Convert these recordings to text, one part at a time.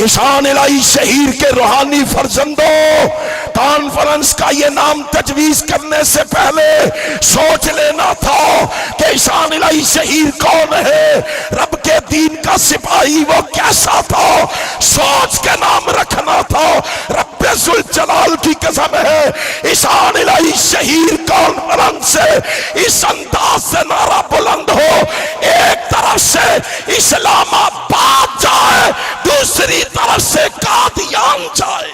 ईशान इलाही शहीर के रूहानी फर्जंदों, कॉन्फ्रेंस का ये नाम तजवीज करने से पहले सोच लेना था कि ईशान इलाही शहीर कौन है, रब के दीन का सिपाही वो कैसा था, सोच के नाम रखना था। रब्बे जुल जलाल की कसम है, ईशान इलाही शहीर कॉन्फ्रेंस से इस अंदाज से नारा बुलंद हो, एक तरफ से इस्लामाबाद जाए, दूसरी तरफ से कादियान जाए,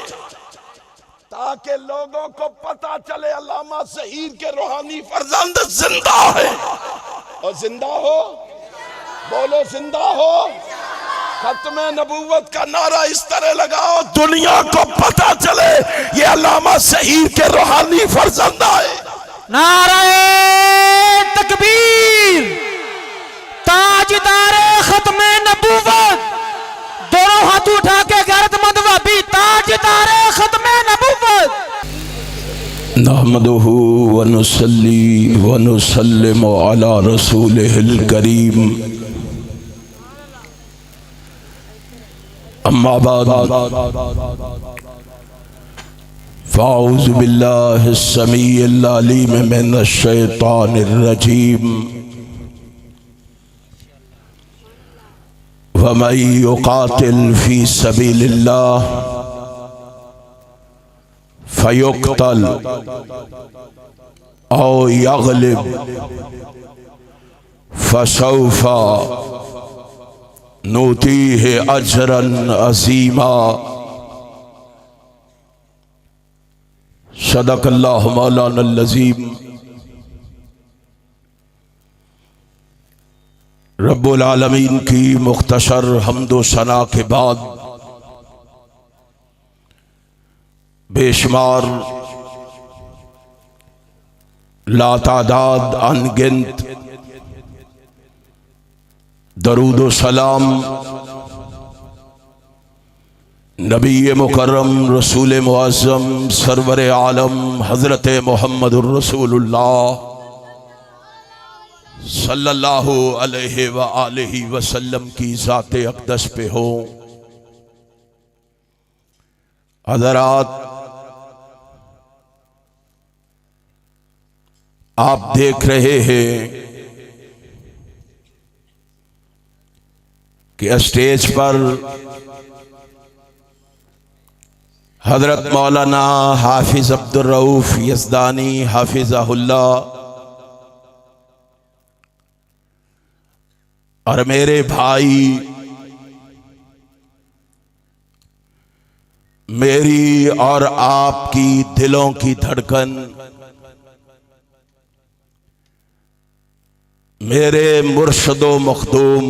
ताकि लोगों को पता चले अल्लामा शहीद के रूहानी फर्जंद जिंदा है। और जिंदा हो, बोलो जिंदा हो। खत्म नबूवत का नारा इस तरह लगाओ, दुनिया को पता चले ये अल्लामा शहीद के रूहानी फर्जंद आए। नारे तकबीर, ताजदारे खत्म नबूवत, दोनों हाथ उठा के गैरतमंद वहाबी, ताजदारे खत्म नबूवत। नहमदुहु व नुसल्ली व नुसल्लिमु अला रसूलिहिल करीम, अम्मा बाद, फ़ाऊज़ु बिल्लाहि स्समीइल अलीम मिनश शैतानिर रजीम, वमन युक़ातिल फ़ी सबीलिल्लाह फ़युक़तल औ यग़लिब फ़सौफ़ा नूतीहि अजरन अज़ीमा। सदक़ल्लाहु मौलानल अज़ीम। रब्बुल आलमीन की मुख्तसर हम्दो सना के बाद बेशुमार लातादाद अनगिनत दरूद व सलाम नबी मुकर्रम रसूल मुअज़्ज़म सरवर आलम हज़रत मुहम्मदुर रसूलुल्लाह सल्लल्लाहु अलैहि व आलिहि वसल्लम की ज़ाते अक़दस पे हो। हज़रात, आप देख रहे हैं कि स्टेज पर हजरत मौलाना हाफिज अब्दुर रऊफ यज़दानी हाफिज़हुल्लाह और मेरे भाई, मेरी और आपकी दिलों की धड़कन, मेरे मुर्शदो मखदूम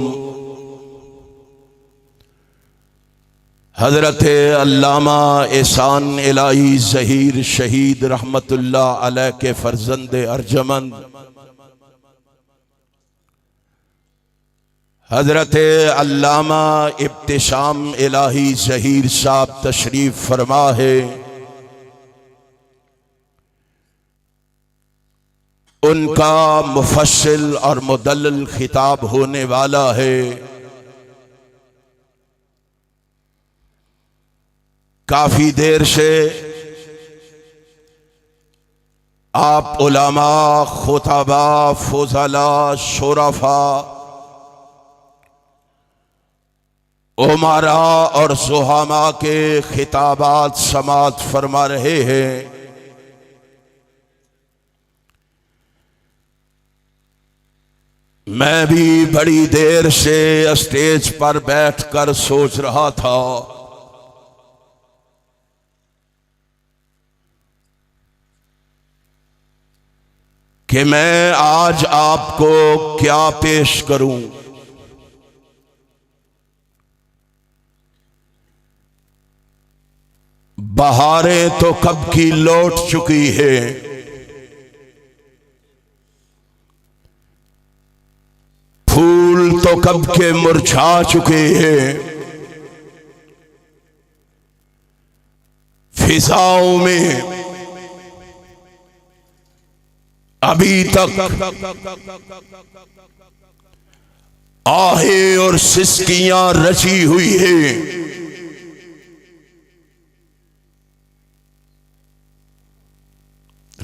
हजरत अल्लामा एहसान इलाही ज़हीर शहीद रहमतुल्लाह अलैह के फर्जंद अर्जमंद हजरत अल्लामा इब्तिशाम इलाही ज़हीर साहब तशरीफ फरमा है। उनका मुफस्सिल और मुदल्लल खिताब होने वाला है। काफी देर से आप उलमा, खुताबा, फुज़ला, शुरफा, उमरा और ज़ुहामा के खिताबात समात फरमा रहे हैं। मैं भी बड़ी देर से स्टेज पर बैठकर सोच रहा था कि मैं आज आपको क्या पेश करूं। बहारें तो कब की लौट चुकी है, फूल तो कब के मुरझा चुके हैं, फिजाओं में अभी तक आहै और सिसकियां रची हुई है।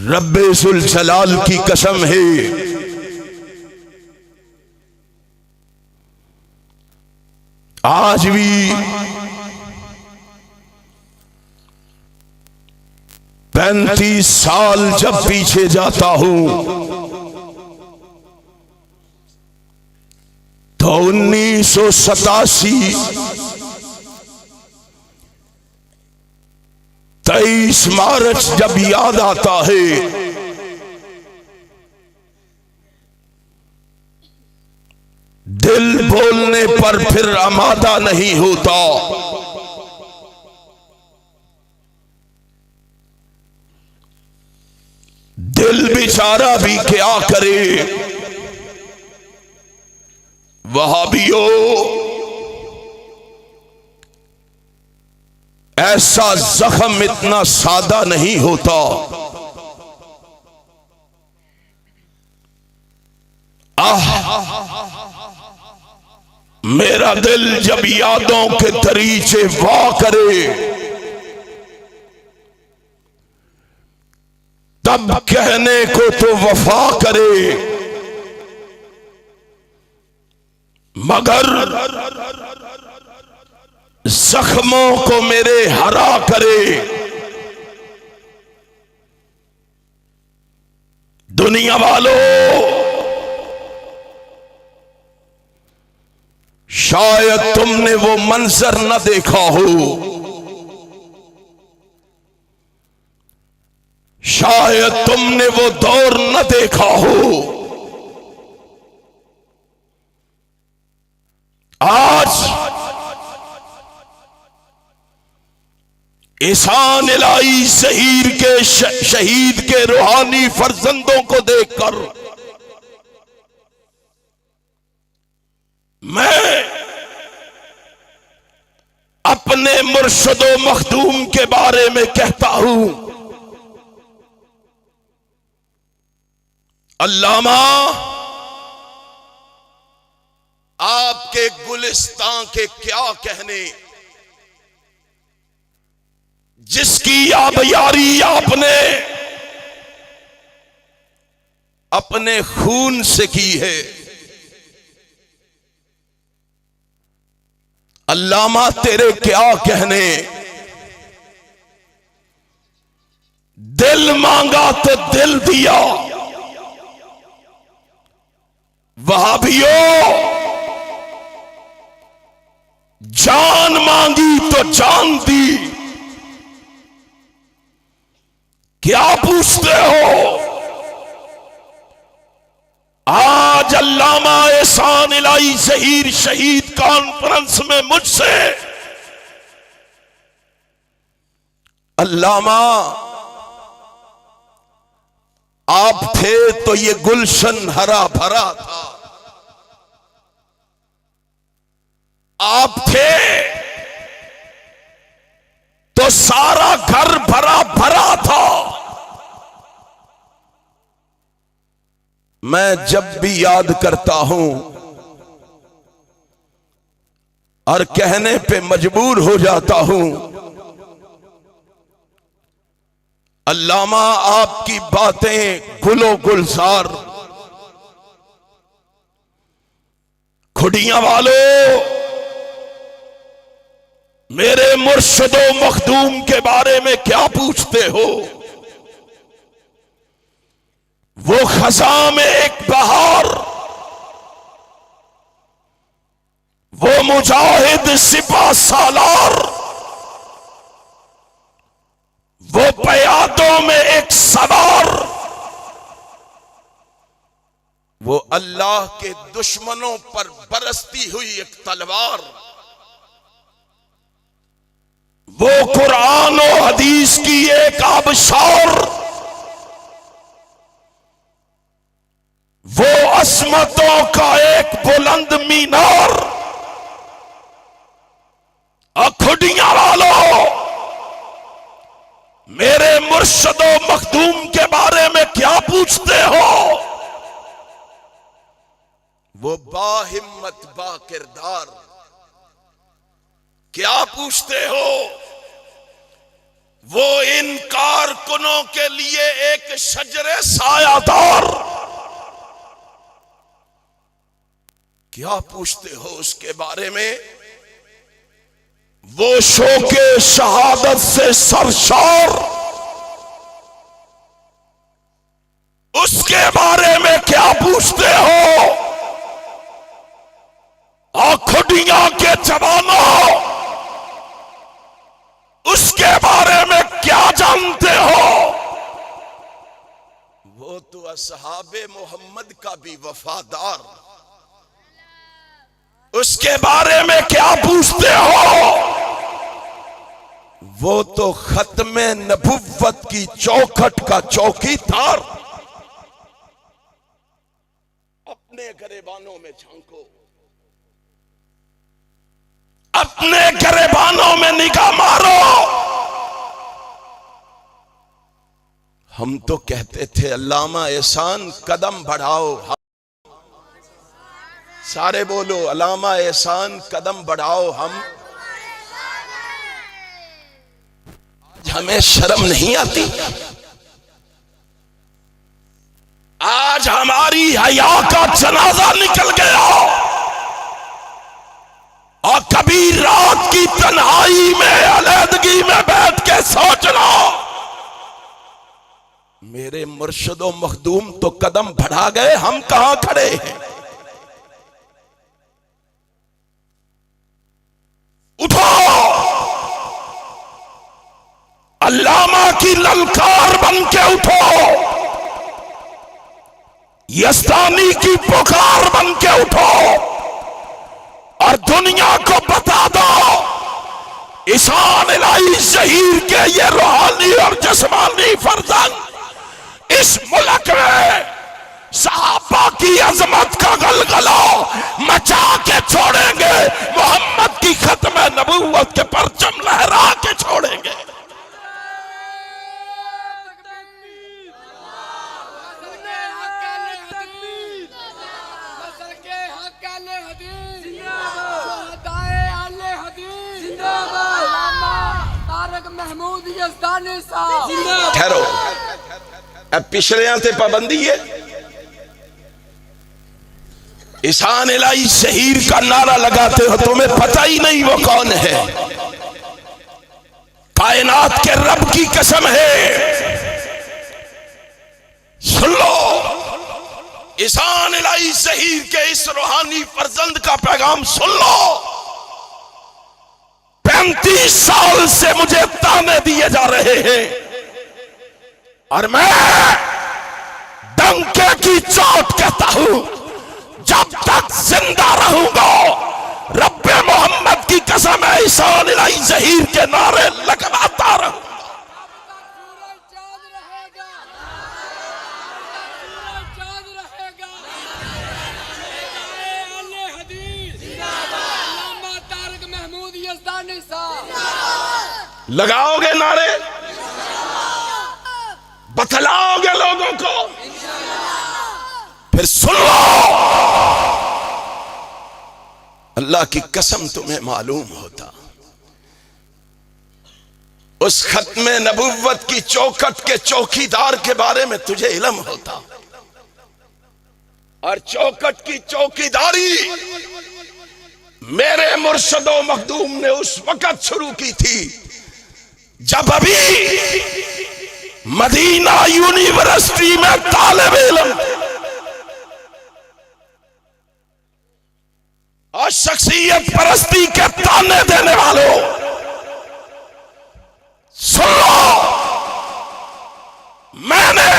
रब्बे जुल जलाल की कसम है, आज भी 35 साल जब पीछे जाता हूं तो 1987 23 मार्च जब याद आता है, दिल बोलने पर फिर आमादा नहीं होता। दिल बेचारा भी क्या करे। वहाबियों, ऐसा जख्म इतना सादा नहीं होता। मेरा दिल जब यादों के दरीचे वाह करे, तब कहने को तो वफा करे, मगर जख्मों को मेरे हरा करे। दुनिया वालों, शायद तुमने वो मंजर न देखा हो, शायद तुमने वो दौर न देखा हो। आज एहसान इलाही शहीद के रूहानी फर्जंदों को देखकर मैं अपने मुर्शदो मखदूम के बारे में कहता हूं, अल्लामा आपके गुलिस्तान के क्या कहने, जिसकी आबियारी आपने अपने खून से की है। अल्लामा तेरे क्या कहने, दिल मांगा तो दिल दिया। वहाबियों, जान मांगी तो जान दी। क्या पूछते हो? आज अल्लामा एहसान इलाही शहीद कॉन्फ्रेंस में मुझसे, अल्लामा आप थे तो ये गुलशन हरा भरा था, आप थे तो सारा घर भरा भरा था। मैं जब भी याद करता हूं और कहने पे मजबूर हो जाता हूं, अल्लामा आपकी बातें गुलो गुलजार। खुडियां वालों, मेरे मुर्शदो मखदूम के बारे में क्या पूछते हो? वो खजा में एक बहार, वो मुजाहिद सिपा सालार, वो पयादों में एक सवार, वो अल्लाह के दुश्मनों पर बरसती हुई एक तलवार, वो कुरान और हदीस की एक आबशार, वो असमतों का एक बुलंद मीनार। खुडियां वालों, मेरे मुर्शदो मखदूम के बारे में क्या पूछते हो? वो बाहिम्मत बाकिरदार। क्या पूछते हो? वो इन कारकुनों के लिए एक शजरे सायादार। क्या पूछते हो उसके बारे में? वो शोके शहादत से सरशार, उसके बारे में क्या पूछते हो? आखुडिया के जवानों, उसके बारे में क्या जानते हो? वो तो असहाबे मोहम्मद का भी वफादार, उसके बारे में क्या पूछते हो? वो तो खत्मे नबुव्वत की चौखट का चौकीदार। अपने गरेबानों में झांको, अपने गरेबानों में निगाह मारो। हम तो कहते थे अल्लामा एहसान कदम बढ़ाओ, सारे बोलो अल्लामा एहसान कदम बढ़ाओ। हमें शर्म नहीं आती? आज हमारी हया का जनाजा निकल गया और कभी रात की तन्हाई में अलहदगी में बैठ के सोचना, मेरे मुर्शिदो मखदूम तो कदम बढ़ा गए, हम कहां खड़े हैं? उठो, अल्लामा की ललकार बन के उठो, यस्तानी की पुकार बन के उठो और दुनिया को बता दो ईसान इलाही शहीर के ये रूहानी और जिस्मानी फर्जंद इस मुल्क में सहाबा की अजमत का गलगला मचा के छोड़ेंगे, मोहम्मद की खत्म नबूवत के परचम लहरा के छोड़ेंगे। ठहरो, अब पिछले से पाबंदी है। ईसान इलाही शहीर का नारा लगाते हो, तुम्हें पता ही नहीं वो कौन है। कायनात के रब की कसम है, सुन लो, ईसान इलाही शहीर के इस रूहानी फर्जंद का पैगाम सुन लो। 35 साल से मुझे ताने दिए जा रहे हैं और मैं डंके की चोट कहता हूं, जब तक जिंदा रहूंगा रब्बे मोहम्मद की कसम है, ईसान इलाही शहीर के नारे लगवाता रहूंगा। लगाओगे नारे, बतलाओगे लोगों को, फिर सुन लो, अल्लाह की कसम तुम्हें मालूम होता, उस खत्मे नबुव्वत की चौखट के चौकीदार के बारे में तुझे इल्म होता। और चौखट की चौकीदारी मेरे मुर्शदो मखदूम ने उस वक्त शुरू की थी जब अभी मदीना यूनिवर्सिटी में तालिब इल्म और शख्सियत परस्ती के ताने देने वालों, सुन लो, मैंने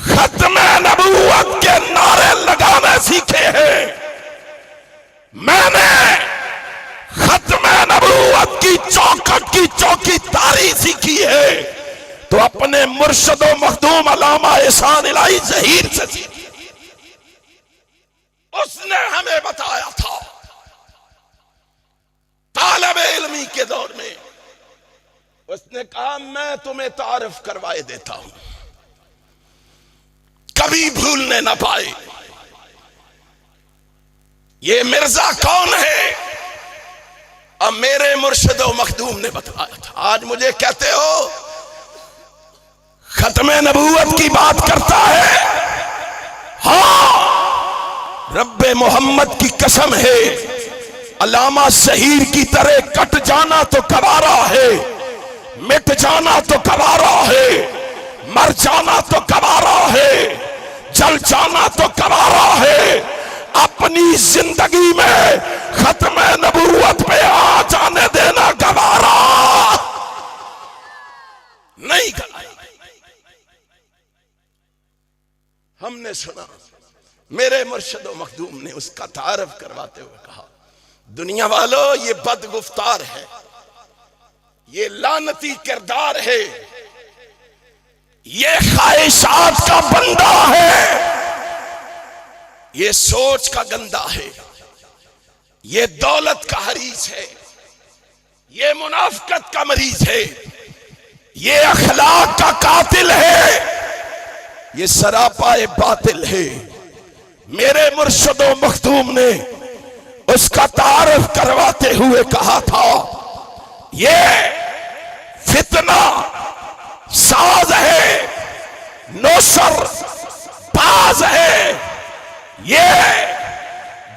खत्मे नबूवत के नारे लगाने सीखे हैं, मैंने खत्मे नबूवत की चौखट की चौकीदारी सीखी है, तो अपने मुर्शदो मखदूम अल्लामा एहसान इलाही ज़हीर से सीखी। उसने हमें बताया था तालिब इल्मी के दौर में, उसने कहा मैं तुम्हें तारफ करवाए देता हूं, कभी भूलने ना पाए ये मिर्जा कौन है। अब मेरे मुर्शिद व मखदूम ने बताया था। आज मुझे कहते हो खत्मे नबूवत की बात करता है। हाँ, रब्बे मोहम्मद की कसम है, अल्लामा शहीर की तरह कट जाना तो गवारा है, मिट जाना तो गवारा है, मर जाना तो गवारा है, जल जाना तो गवारा है। अपनी जिंदगी में खत्मे नबूवत पे आ जाने देना गवारा नहीं करना। हमने सुना मेरे मुर्शिद व मखदूम ने उसका तारफ करवाते हुए कहा, दुनिया वालों ये बदगुफ्तार है, ये लानती किरदार है, ये ख्वाहिशात का बंदा है, ये सोच का गंदा है, ये दौलत का हरीस है, ये मुनाफिकत का मरीज है, ये अखलाक का कातिल है, ये सरापाए बातिल है। मेरे मुर्शिद व मखदूम ने उसका तारफ करवाते हुए कहा था, ये फितना साज है, नौसर बाज है, ये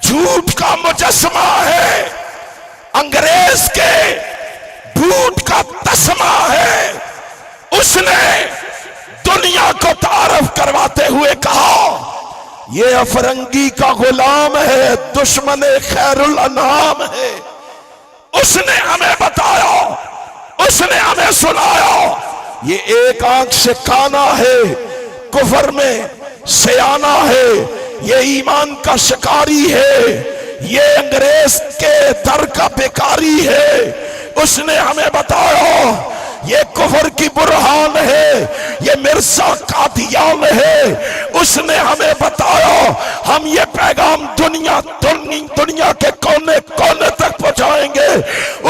झूठ का मुजस्समा है, अंग्रेज के झूठ का तस्मा है। उसने दुनिया को तारफ करवाते हुए कहा, ये अफरंगी का गुलाम है, दुश्मन खैरुल अनाम है। उसने हमें बताया, उसने हमें सुनाया, ये एक आंख से काना है, कुफर में सयाना है, ये ईमान का शिकारी है, ये अंग्रेज के दर का बेकारी है। उसने हमें बताया ये कुफर की बुरहान है, ये मिर्जा कादियान है। उसने हमें बताया हम ये पैगाम दुनिया के कोने कोने तक पहुंचाएंगे।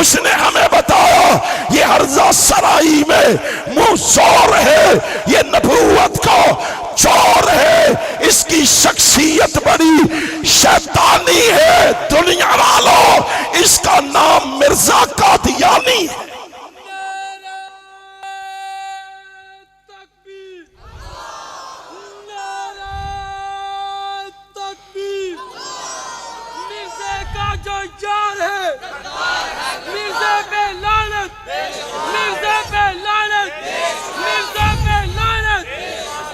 उसने हमें बताया ये हर्जा सराई में मुंह जोर है, ये नबूवत का चोर है, इसकी शख्सियत बड़ी शैतानी है। दुनिया वालों, इसका नाम मिर्जा कादियानी है।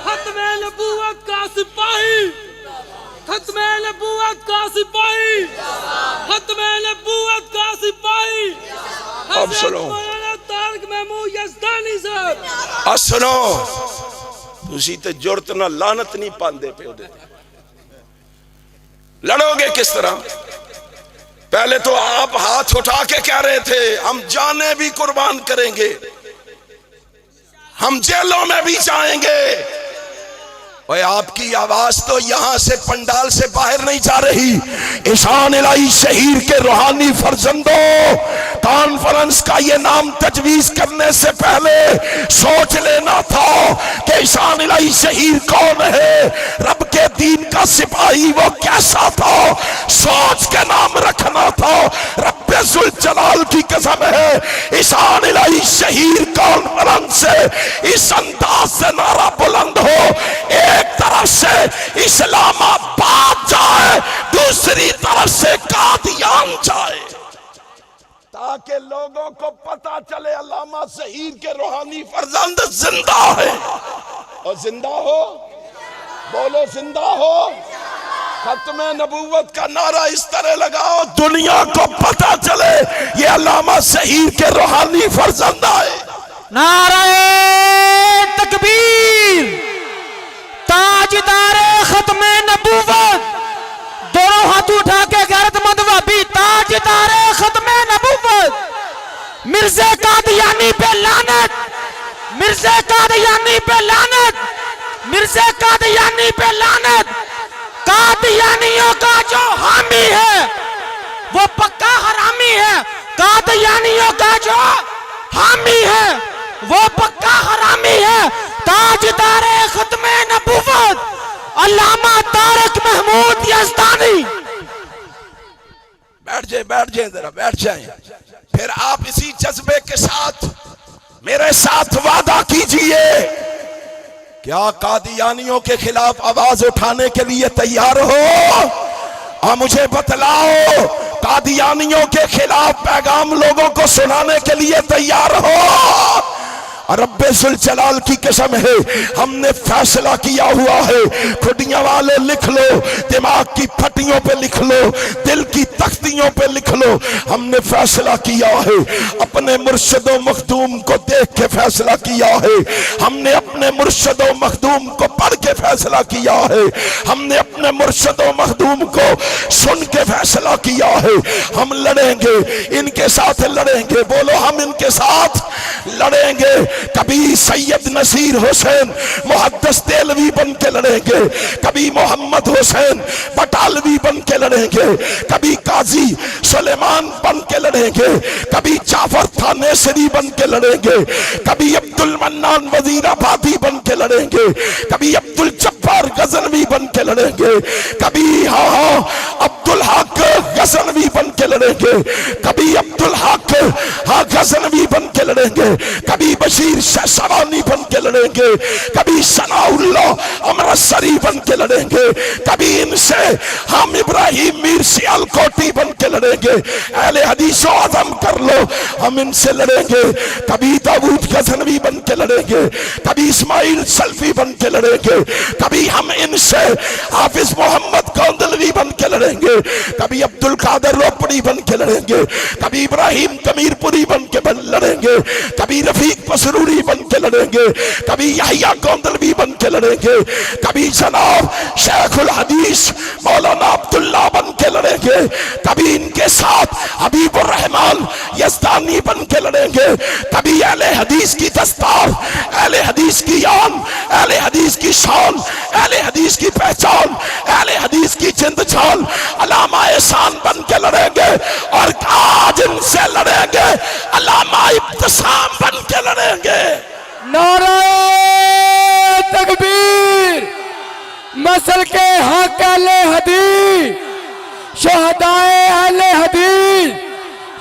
खत्मे नबूवत का सिपाही, खत्मे नबूवत का सिपाही। अब सुनो तारक महमूद यज़दानी साहब, अब सुनो, तुसी ते जुर्त ना लानत नहीं पांदे पे उदे लड़ोगे किस तरह? पहले तो आप हाथ उठा के कह रहे थे हम जाने भी कुर्बान करेंगे, हम जेलों में भी जाएंगे। और आपकी आवाज तो यहां से पंडाल से बाहर नहीं जा रही। ईशान इलाही शहीर के रूहानी फर्जंदों, कॉन्फ्रेंस का ये नाम तजवीज करने से पहले सोच लेना था कि ईशान इलाही शहीर कौन है, रब के दीन का सिपाही वो कैसा था, सोच के नाम रखना था। रब्बे जुल जलाल की कसम है, ईशान इलाही शहीर कॉन्फ्रेंस से इस अंदाज से नारा बुलंद हो, एक तरफ से इस्लामाबाद जाए, दूसरी तरफ से कादियान जाए, ताकि लोगों को पता चले अल्लामा शहीर के रूहानी फर्जंद जिंदा है। और जिंदा हो, बोलो जिंदा हो। खत्मे नबूवत का नारा इस तरह लगाओ दुनिया को पता चले ये अल्लामा शहीर के रूहानी फर्जंद है। नारे तकबीर, ताजदारे खत्मे नबूवत, दोनों हाथ उठा के गैरतमंद वहाबी, ताजदारे खत्मे नबूवत, मिर्ज़ा कादियानी पे लानत, मिर्ज़ा कादियानी पे लानत, मिर्ज़ा कादियानी पे लानत। कादियानियों का जो हामी है वो पक्का हरामी है, कादियानियों का जो हामी है वो पक्का हरामी है। ताजदारे खत्मे नबूवत अल्लामा तारक महमूद यज़दानी। बैठ जाए जरा, बैठ जाए। फिर आप इसी जज्बे के साथ मेरे साथ वादा कीजिए, क्या कादियानियों के खिलाफ आवाज उठाने के लिए तैयार हो? और मुझे बतलाओ, कादियानियों के खिलाफ पैगाम लोगों को सुनाने के लिए तैयार हो? रब्बे जुल जलाल की कसम है, हमने फैसला किया हुआ है। खुदियां वाले लिख लो, दिमाग की फटियों पे लिख लो, दिल की तख्तियों पे लिख लो, हमने फैसला किया है, अपने मुर्शिदो मखदूम को देख के फैसला किया है, हमने अपने मुर्शिदो मखदूम को पढ़ के फैसला किया है, हमने अपने मुर्शिदो मखदूम को सुन के फैसला किया है। हम लड़ेंगे, इनके साथ लड़ेंगे। बोलो, हम इनके साथ लड़ेंगे। कभी सैयद नसीर हुसैन मुहद्दिस देलवी बन के लड़ेंगे, कभी मोहम्मद हुसैन बटालवी बन के लड़ेंगे, कभी काजी सुलेमान बन के लड़ेंगे, कभी जाफर थानेसरी बन के लड़ेंगे, कभी अब्दुल मन्नान वजीराबादी बन के लड़ेंगे, कभी अब्दुल जब्बार गजनवी बन के लड़ेंगे, कभी अब्दुल हक गजनवी बन के लड़ेंगे, कभी अब्दुल हक गजनवी बन के लड़ेंगे, कभी बशीर शहसवानी बन के लड़ेंगे, कभी सनाउल्लाह अमृतसरी बन के लड़ेंगे, कभी इनसे हम इब्राहिम मीर सियालकोटी बन के लड़ेंगे। अहले हदीसो आजम कर लो, हम इनसे लड़ेंगे। कभी दाऊद गजनवी बन के लड़ेंगे, कभी इस्माइल सल्फी बन के लड़ेंगे, कभी हम इनसे हाफिज मोहम्मद कौंदलवी बन के लड़ेंगे, कभी अब्दुल कादर रोपड़ी बन के लड़ेंगे, कभी इब्राहिम कमीरपुरी बन के लड़ेंगे, कभी रफीक मसरूरी बन के लड़ेंगे, कभी यहिया कौंदलवी बन के लड़ेंगे, कभी जनाब शेखुल हदीस मौलाना अब्दुल्ला बन के लड़ेंगे, कभी इनके साथ हबीबुर रहमान यज़दानी बन के लड़ेंगे, कभी अहले हदीस की दस्तार, अहले हदीस की आन, अहले हदीस की शान, अहले हदीस की पहचान, अहले हदीस की जिंद जान अल्लामा एहसान बन के लड़ेंगे। और आज इनसे लड़ेंगे अल्लामा इब्तिसाम बन के लड़ेंगे। नारे तकबीर, मसल के हक अहले हदीस, शहदाए अहले हदीस,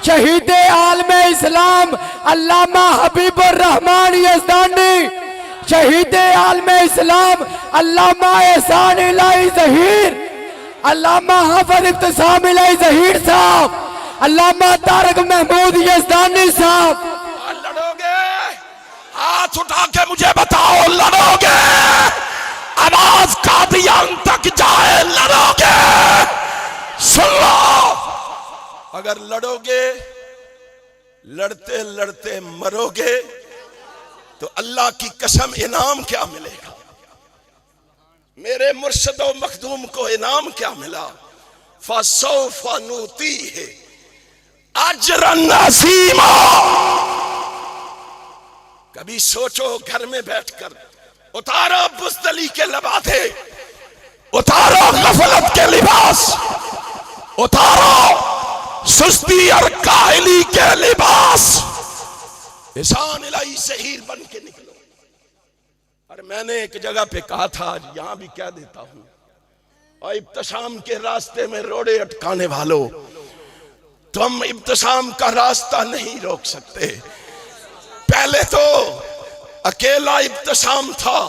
शहीद आलम इस्लाम अल्लामा हबीबुर रहमान यज़दानी, शहीद आलम इस्लाम अल्लामा एहसान इलाही ज़हीर, अल्लामा हाफिज इब्तिसाम इलाही ज़हीर साहब, अल्लामा तारक महमूद यज़दानी साहब। लड़ोगे? हाथ उठा के मुझे बताओ, लड़ोगे? आवाज कादियान तक जाए, लड़ोगे? सुन लो, अगर लड़ोगे, लड़ते लड़ते मरोगे तो अल्लाह की कसम इनाम क्या मिलेगा? मेरे मुर्शिदो मखदूम को इनाम क्या मिला? फसौफा नूतीह अजरन अज़ीमा। कभी सोचो, घर में बैठकर उतारो बुज़दली के लबादे, उतारो गफलत के लिबास, उतारो सुस्ती और काहली के लिबास, एहसान इलाही ज़हीर बन के निकलो। और मैंने एक जगह पे कहा था, आज यहां भी कह देता हूं, और इब्तिसाम के रास्ते में रोड़े अटकाने वालों, तुम इब्तिसाम का रास्ता नहीं रोक सकते। पहले तो अकेला इब्तिसाम था,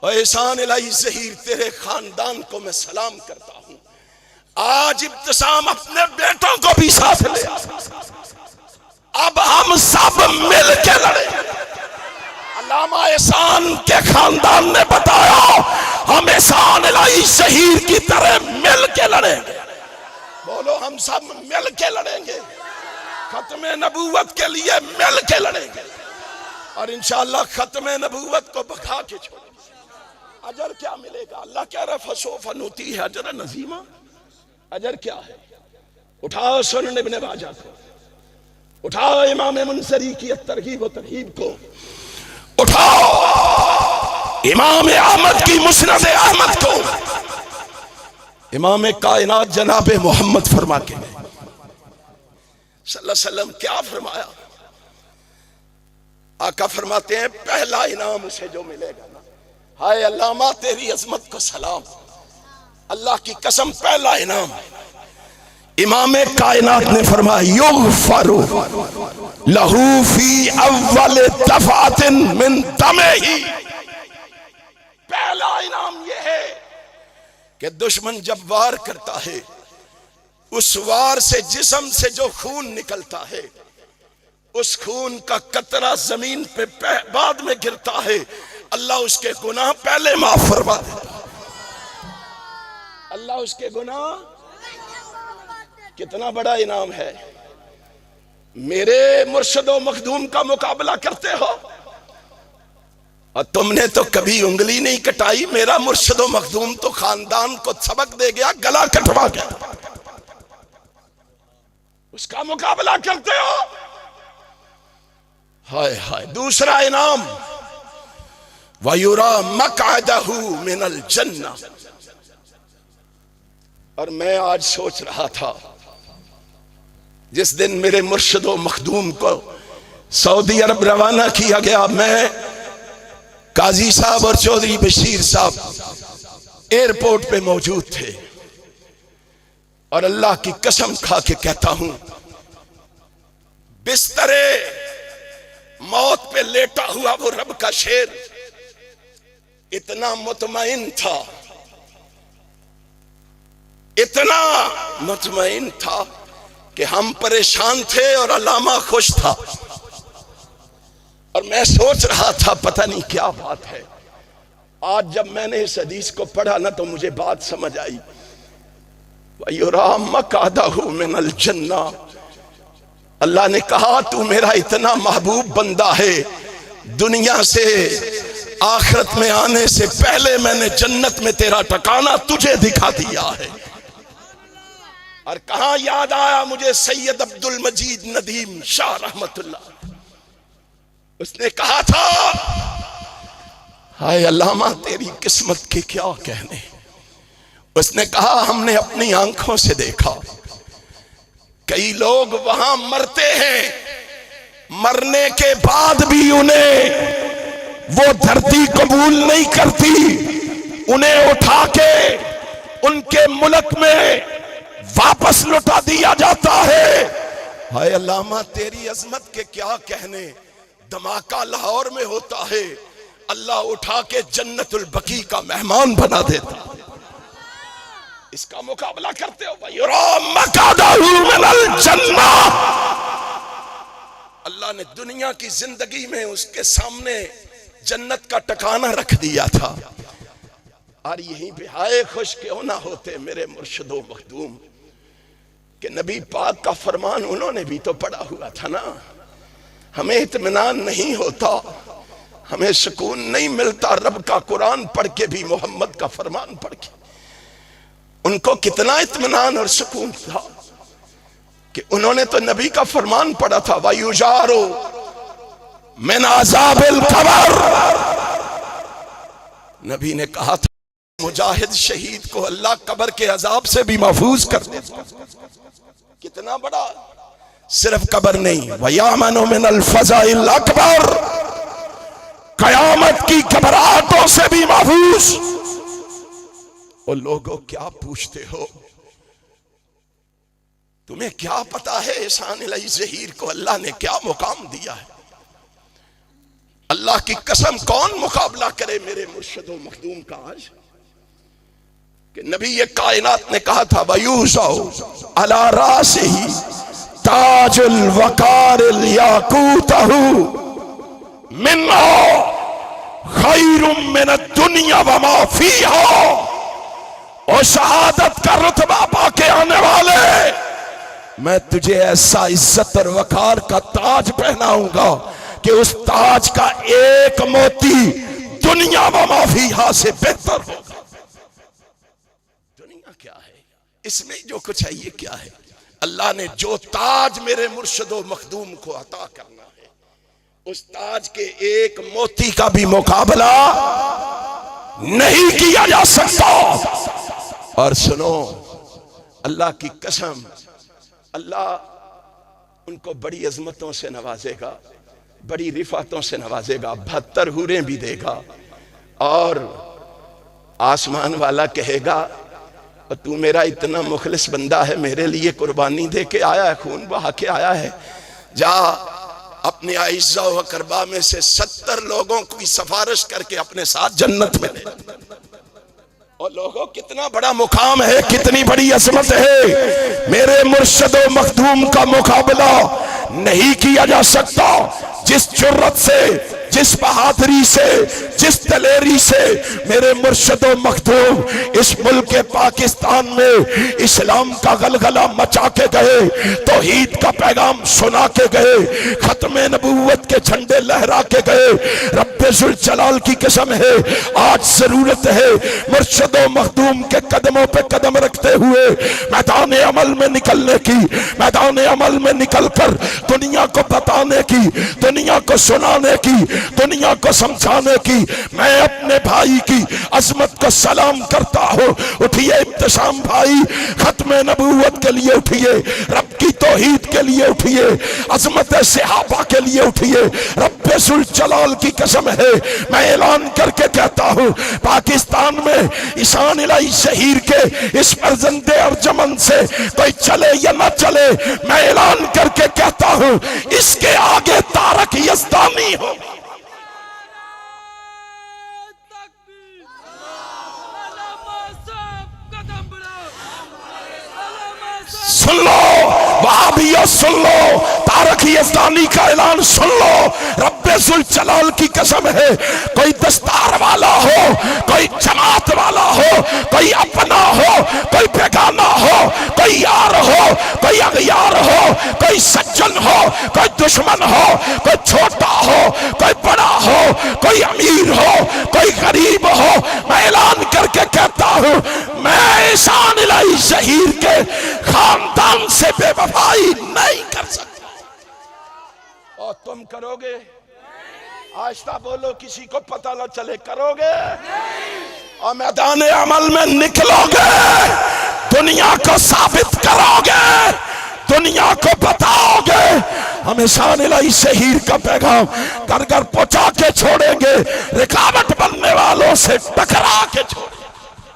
और एहसान इलाही ज़हीर तेरे खानदान को मैं सलाम करता हूं। आज इब्तिसाम अपने बेटों को भी साथ ले, अब हम सब मिल के लड़े। अल्लामा एहसान के खानदान ने बताया, हम एहसान इलाही ज़हीर की तरह मिल के लड़ेंगे। बोलो, हम सब मिल के लड़ेंगे, खत्म नबूवत के लिए मिल के लड़ेंगे, और इंशाअल्लाह खत्म नबूवत को बखा के छोड़ेंगे। अजर क्या मिलेगा? अल्लाह कह रहा फसौफा नूतीह अजरन अज़ीमा। अजर क्या है? उठाओ सुनन इब्ने माजा को, उठाओ इमाम मुनसरी की तरगीब व तरहीब को, उठाओ इमाम अहमद की मुस्नद अहमद को। इमाम कायनात जनाब मोहम्मद फरमा के सल्लल्लाहु अलैहि वसल्लम क्या फरमाया? आका फरमाते हैं, पहला इनाम उसे जो मिलेगा ना, हाय अल्लामा तेरी अजमत को सलाम, अल्लाह की कसम पहला इनाम इमाम कायनात ने फरमाया युगफरु लहू फी अव्वल दफातिन मिन दमिही। पहला इनाम यह है कि दुश्मन जब वार करता है, उस वार से जिस्म से जो खून निकलता है, उस खून का कतरा जमीन पे बाद में गिरता है, अल्लाह उसके गुनाह पहले माफ फरमा देता है। अल्लाह उसके गुनाह, कितना बड़ा इनाम है। मेरे मुर्शदो मखदूम का मुकाबला करते हो और तुमने तो कभी उंगली नहीं कटाई। मेरा मुर्शदो मखदूम तो खानदान को सबक दे गया, गला कटवा गया। उसका मुकाबला करते हो। हाय हाय। दूसरा इनाम वयुरा मक़अदहु मिनल जन्नह। और मैं आज सोच रहा था, जिस दिन मेरे मुर्शदो मखदूम को सऊदी अरब रवाना किया गया, मैं काजी साहब और चौधरी बशीर साहब एयरपोर्ट पे मौजूद थे। और अल्लाह की कसम खा के कहता हूं, बिस्तरे मौत पे लेटा हुआ वो रब का शेर इतना मुतमईन था, इतना मुतमईन था कि हम परेशान थे और अल्लामा खुश था। और मैं सोच रहा था पता नहीं क्या बात है। आज जब मैंने इस हदीस को पढ़ा ना, तो मुझे बात समझ आई। वयुरा मक़अदहु मिनल जन्नह। अल्लाह ने कहा तू मेरा इतना महबूब बंदा है, दुनिया से आखिरत में आने से पहले मैंने जन्नत में तेरा ठिकाना तुझे दिखा दिया है। और कहां याद आया मुझे सैयद अब्दुल मजीद नदीम शाह रहमतुल्लाह, उसने कहा था हाय अल्लामा तेरी किस्मत के क्या कहने। उसने कहा हमने अपनी आंखों से देखा, कई लोग वहां मरते हैं, मरने के बाद भी उन्हें वो धरती कबूल नहीं करती, उन्हें उठा के उनके मुल्क में वापस लौटा दिया जाता है। हाय अल्लामा तेरी अजमत के क्या कहने। धमाका लाहौर में होता है, अल्लाह उठा के जन्नतुल बकी का मेहमान बना देता। इसका मुकाबला करते हो भाई। अल्लाह ने दुनिया की जिंदगी में उसके सामने जन्नत का ठिकाना रख दिया था। और यहीं पे हाय खुश क्यों ना होते मेरे मुर्शिदो मखदूम कि नबी पाक का फरमान उन्होंने भी तो पढ़ा हुआ था ना। हमें इत्मीनान नहीं होता, हमें सुकून नहीं मिलता रब का कुरान पढ़ के भी, मोहम्मद का फरमान पढ़ के। उनको कितना इत्मीनान और सुकून था कि उन्होंने तो नबी का फरमान पढ़ा था, वायुजारो मिन अज़ाबिल कब्र। नबी ने कहा था मुजाहिद शहीद को अल्लाह कब्र के अजाब से भी महफूज कर देता। कितना बड़ा, सिर्फ कब्र नहीं, वयामनु मिनल फज़ाइल अकबर, कयामत की घबराहटों से भी महफूज। और लोगों क्या पूछते हो, तुम्हें क्या पता है एहसान इलाही ज़हीर को अल्लाह ने क्या मुकाम दिया है। अल्लाह की कसम कौन मुकाबला करे मेरे मुर्शिदो मखदूम का आज। कि नबी ये कायनात ने कहा था वयूज़उ अला रासिही ताजुल वकारिल याकूतहु मिन्हा खैरुम मिनद दुनिया व मा फीहा। और शहादत का रुतबा पाके आने वाले, मैं तुझे ऐसा इज्जत और वकार का ताज पहनाऊंगा कि उस ताज का एक मोती दुनिया व मा फीहा से बेहतर होगा। दुनिया क्या है, इसमें जो कुछ है ये क्या है। अल्लाह ने जो ताज मेरे मुर्शिदो मखदूम को अता करना है, उस ताज के एक मोती का भी मुकाबला नहीं किया जा सकता। और सुनो, अल्लाह की कसम, अल्लाह उनको बड़ी अजमतों से नवाजेगा, बड़ी रिफातों से नवाजेगा, 72 हूरें भी देगा। और आसमान वाला कहेगा और तू मेरा इतना मुखलिस बंदा है, मेरे लिए कुर्बानी दे के आया है, खून बहा के आया है, जा अपने आइज़ा व करबा में से 70 लोगों की सिफारिश करके अपने साथ जन्नत में ले। और लोगों कितना बड़ा मुकाम है, कितनी बड़ी अजमत है। मेरे मुर्शद व मखदूम का मुकाबला नहीं किया जा सकता। जिस जुर्रत से, जिस बहादुरी से, जिस दलेरी से मेरे मुर्शद व मखदूम इस मुल्क के पाकिस्तान में इस्लाम का गलगला मचा के गए, तौहीद का पैगाम सुना के गए, खत्मे नबूवत के झंडे लहरा के गए। रब्बे जुल जलाल की कसम है, आज जरूरत है मुर्शद व मखदूम के कदमों पे कदम रखते हुए मैदान अमल में निकलने की, मैदान अमल में निकलकर दुनिया को बताने की, दुनिया को सुनाने की, दुनिया को समझाने की। मैं अपने भाई की अजमत को सलाम करता हूँ। उठिए इब्तिसाम भाई, खत्मे नबूवत के लिए उठिए, रब की तौहीद के लिए उठिए, अजमत सहाबा के लिए उठिए। रब्बे जुल जलाल की कसम है, मैं ऐलान करके कहता हूँ, पाकिस्तान में ईशान इलाही शहीर के इस फर्जंदे अर्जमन से कोई चले या ना चले, मैं ऐलान करके कहता हूँ, इसके आगे तारक यज़दानी हो। सुन लो वहाबिया, सुन लो तारक यज़दानी का ऐलान सुन लो। रब्बे जुल जलाल की कसम है, कोई दस्तार वाला हो, कोई जमात वाला हो, कोई अपना हो, कोई बेगाना हो, कोई यार हो, कोई अगयार हो, कोई सज्जन हो, कोई दुश्मन हो, कोई छोटा हो, कोई बड़ा हो, कोई अमीर हो, कोई गरीब हो, मैं ऐलान करके कहता हूँ, मैं ईशान इलाही शहीर के खानदान से बेवफाई नहीं कर सकता। और तुम करोगे? आहिस्ता बोलो, किसी को पता ना चले। करोगे? और मैदान अमल में निकलोगे, दुनिया को साबित करोगे, दुनिया को बताओगे। हम ईशान इलाही शहीर का पैगाम घर घर पहुंचा के छोड़ेंगे, रुकावट बनने वालों से टकरा के छोड़ेंगे।